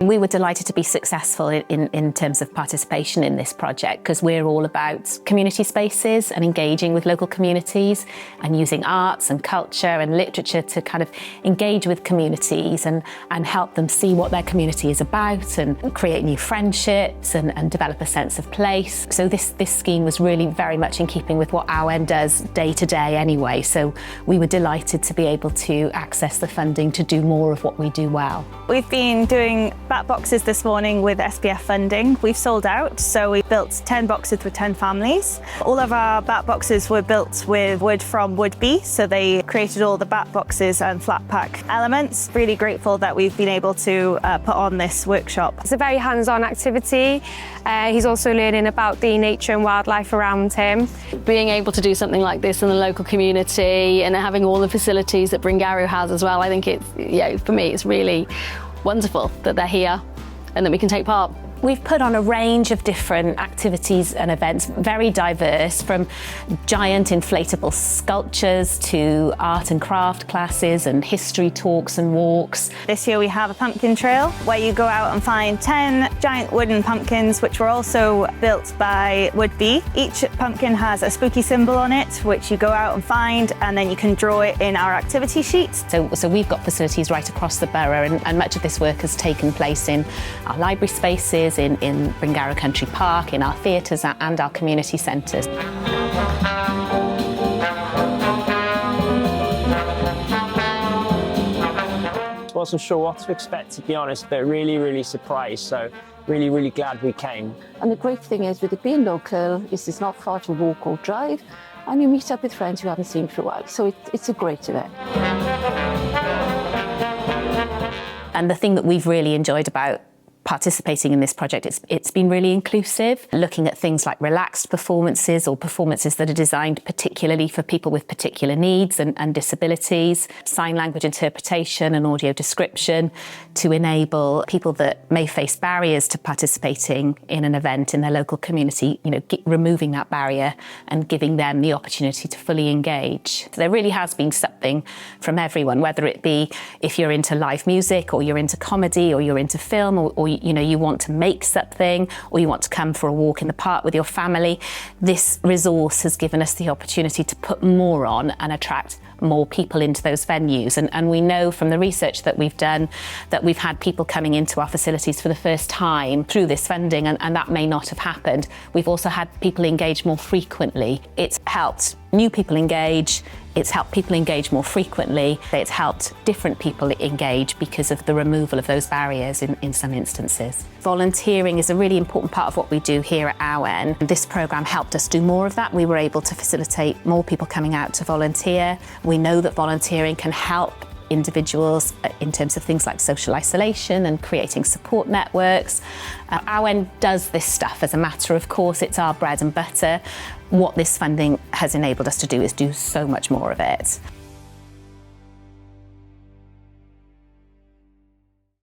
We were delighted to be successful in terms of participation in this project because we're all about community spaces and engaging with local communities and using arts and culture and literature to kind of engage with communities and help them see what their community is about and create new friendships and develop a sense of place. So this scheme was really very much in keeping with what AWEN does day to day anyway. So we were delighted to be able to access the funding to do more of what we do well. We've been doing bat boxes this morning with SPF funding. We've sold out, so we built 10 boxes with 10 families. All of our bat boxes were built with wood from Wood-be, so they created all the bat boxes and flat pack elements. Really grateful that we've been able to put on this workshop. It's a very hands-on activity. He's also learning about the nature and wildlife around him. Being able to do something like this in the local community and having all the facilities that Gweithgareddau has as well, I think it's, for me, it's really wonderful that they're here and that we can take part. We've put on a range of different activities and events, very diverse, from giant inflatable sculptures to art and craft classes and history talks and walks. This year we have a pumpkin trail where you go out and find 10 giant wooden pumpkins which were also built by Wood-be. Each pumpkin has a spooky symbol on it which you go out and find, and then you can draw it in our activity sheets. So we've got facilities right across the borough, and much of this work has taken place in our library spaces, in Gweithgareddau Country Park, in our theatres and our community centres. Wasn't sure what to expect, to be honest, but really surprised, so really glad we came. And the great thing is, with it being local, is it's not far to walk or drive, and you meet up with friends you haven't seen for a while, so it's a great event. And the thing that we've really enjoyed about participating in this project, it's been really inclusive, looking at things like relaxed performances or performances that are designed particularly for people with particular needs and disabilities, sign language interpretation and audio description to enable people that may face barriers to participating in an event in their local community, removing that barrier and giving them the opportunity to fully engage. So there really has been something from everyone, whether it be if you're into live music or you're into comedy or you're into film or you want to make something or you want to come for a walk in the park with your family. This resource has given us the opportunity to put more on and attract more people into those venues. And we know from the research that we've done that we've had people coming into our facilities for the first time through this funding, and that may not have happened. We've also had people engage more frequently. It's helped new people engage, it's helped people engage more frequently, it's helped different people engage because of the removal of those barriers in some instances. Volunteering is a really important part of what we do here at AWEN. This programme helped us do more of that. We were able to facilitate more people coming out to volunteer. We know that volunteering can help individuals in terms of things like social isolation and creating support networks. AWEN does this stuff as a matter of course, it's our bread and butter. What this funding has enabled us to do is do so much more of it.